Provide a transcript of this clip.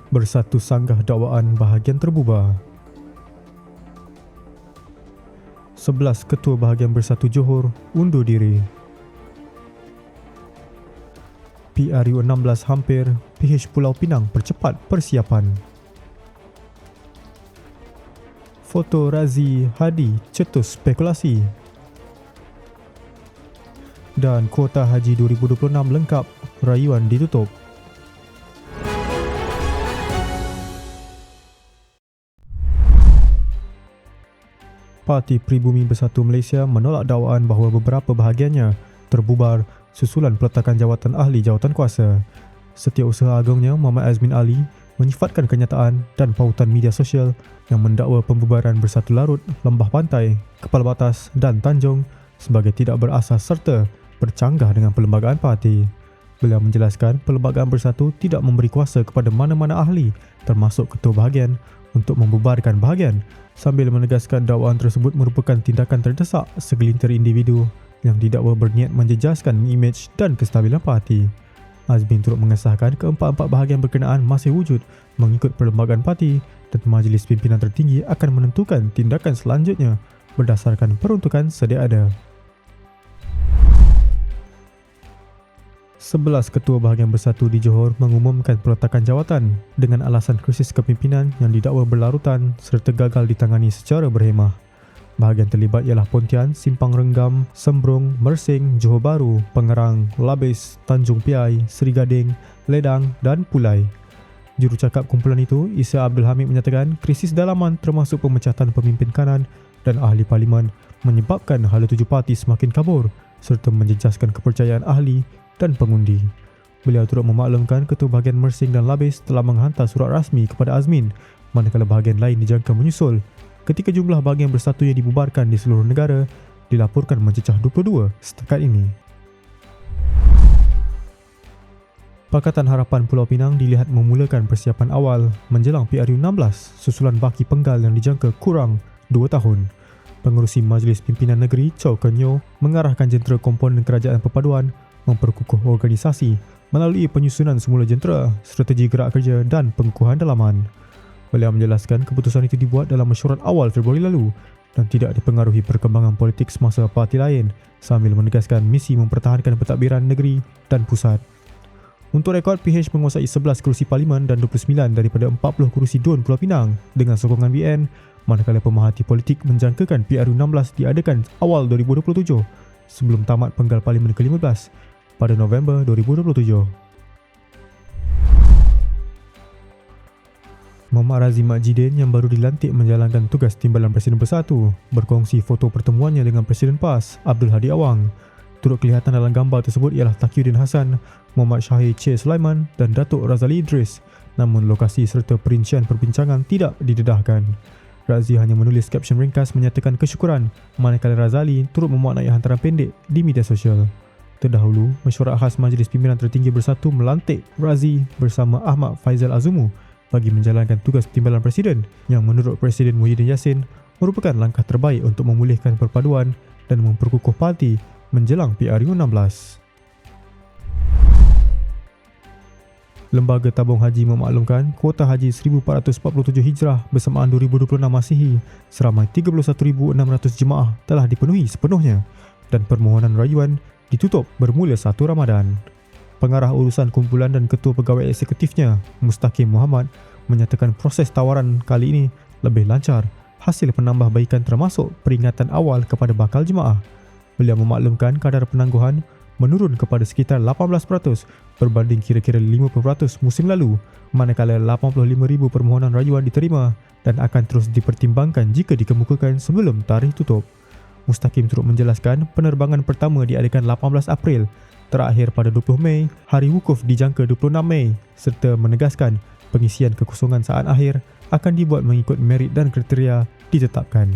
Bersatu sanggah dakwaan bahagian terbubar. 11 Ketua Bahagian Bersatu Johor undur diri. PRU 16 hampir, PH Pulau Pinang percepat persiapan. Foto Razi Hadi cetus spekulasi. Dan kuota haji 2026 lengkap, rayuan ditutup. Parti Pribumi Bersatu Malaysia menolak dakwaan bahawa beberapa bahagiannya terbubar susulan peletakan jawatan ahli jawatankuasa. Setiausaha Agongnya Muhammad Azmin Ali menyifatkan kenyataan dan pautan media sosial yang mendakwa pembubaran Bersatu Larut, Lembah Pantai, Kepala Batas dan Tanjung sebagai tidak berasas serta bercanggah dengan perlembagaan parti. Beliau menjelaskan perlembagaan Bersatu tidak memberi kuasa kepada mana-mana ahli termasuk ketua bahagian untuk membubarkan bahagian, sambil menegaskan dakwaan tersebut merupakan tindakan terdesak segelintir individu yang didakwa berniat menjejaskan imej dan kestabilan parti. Azmin turut mengesahkan keempat-empat bahagian berkenaan masih wujud mengikut perlembagaan parti dan Majlis Pimpinan Tertinggi akan menentukan tindakan selanjutnya berdasarkan peruntukan sedia ada. 11 Ketua Bahagian Bersatu di Johor mengumumkan peletakan jawatan dengan alasan krisis kepimpinan yang didakwa berlarutan serta gagal ditangani secara berhemah. Bahagian terlibat ialah Pontian, Simpang Renggam, Sembrong, Mersing, Johor Bahru, Pengerang, Labis, Tanjung Piai, Seri Gading, Ledang dan Pulai. Jurucakap kumpulan itu, Isa Abdul Hamid menyatakan krisis dalaman termasuk pemecatan pemimpin kanan dan ahli parlimen menyebabkan hala tuju parti semakin kabur serta menjejaskan kepercayaan ahli dan pengundi. Beliau turut memaklumkan Ketua Bahagian Mersing dan Labis telah menghantar surat rasmi kepada Azmin manakala bahagian lain dijangka menyusul ketika jumlah bahagian bersatu yang dibubarkan di seluruh negara dilaporkan mencecah 22 setakat ini. Pakatan Harapan Pulau Pinang dilihat memulakan persiapan awal menjelang PRU 16 susulan baki penggal yang dijangka kurang 2 tahun. Pengerusi Majlis Pimpinan Negeri Chow Keun Yeow mengarahkan jentera komponen kerajaan perpaduan memperkukuh organisasi melalui penyusunan semula jentera, strategi gerak kerja dan pengukuhan dalaman. Beliau menjelaskan keputusan itu dibuat dalam mesyuarat awal Februari lalu dan tidak dipengaruhi perkembangan politik semasa parti lain, sambil menegaskan misi mempertahankan pentadbiran negeri dan pusat. Untuk rekod, PH menguasai 11 kerusi parlimen dan 29 daripada 40 kerusi DUN Pulau Pinang dengan sokongan BN, manakala pemerhati politik menjangkakan PRU 16 diadakan awal 2027 sebelum tamat penggal parlimen ke-15 pada November 2027. Muhammad Razi Majidin yang baru dilantik menjalankan tugas Timbalan Presiden Bersatu berkongsi foto pertemuannya dengan Presiden PAS Abdul Hadi Awang. Turut kelihatan dalam gambar tersebut ialah Taqiyuddin Hassan, Muhammad Syahir C. Sulaiman dan Datuk Razali Idris, namun lokasi serta perincian perbincangan tidak didedahkan. Razi hanya menulis kapsion ringkas menyatakan kesyukuran manakala Razali turut memaknai hantaran pendek di media sosial. Terdahulu, Mesyuarat Khas Majlis Pimpinan Tertinggi Bersatu melantik Razi bersama Ahmad Faizal Azumu bagi menjalankan tugas Timbalan Presiden yang menurut Presiden Muhyiddin Yassin merupakan langkah terbaik untuk memulihkan perpaduan dan memperkukuh parti menjelang PRU 16. Lembaga Tabung Haji memaklumkan kuota haji 1447 Hijrah bersamaan 2026 Masihi seramai 31,600 jemaah telah dipenuhi sepenuhnya dan permohonan rayuan ditutup bermula 1 Ramadan. Pengarah urusan kumpulan dan ketua pegawai eksekutifnya, Mustaqim Muhammad, menyatakan proses tawaran kali ini lebih lancar hasil penambahbaikan termasuk peringatan awal kepada bakal jemaah. Beliau memaklumkan kadar penangguhan menurun kepada sekitar 18% berbanding kira-kira 50% musim lalu, manakala 85,000 permohonan rayuan diterima dan akan terus dipertimbangkan jika dikemukakan sebelum tarikh tutup. Mustaqim turut menjelaskan penerbangan pertama diadakan 18 April, terakhir pada 20 Mei, hari wukuf dijangka 26 Mei serta menegaskan pengisian kekosongan saat akhir akan dibuat mengikut merit dan kriteria ditetapkan.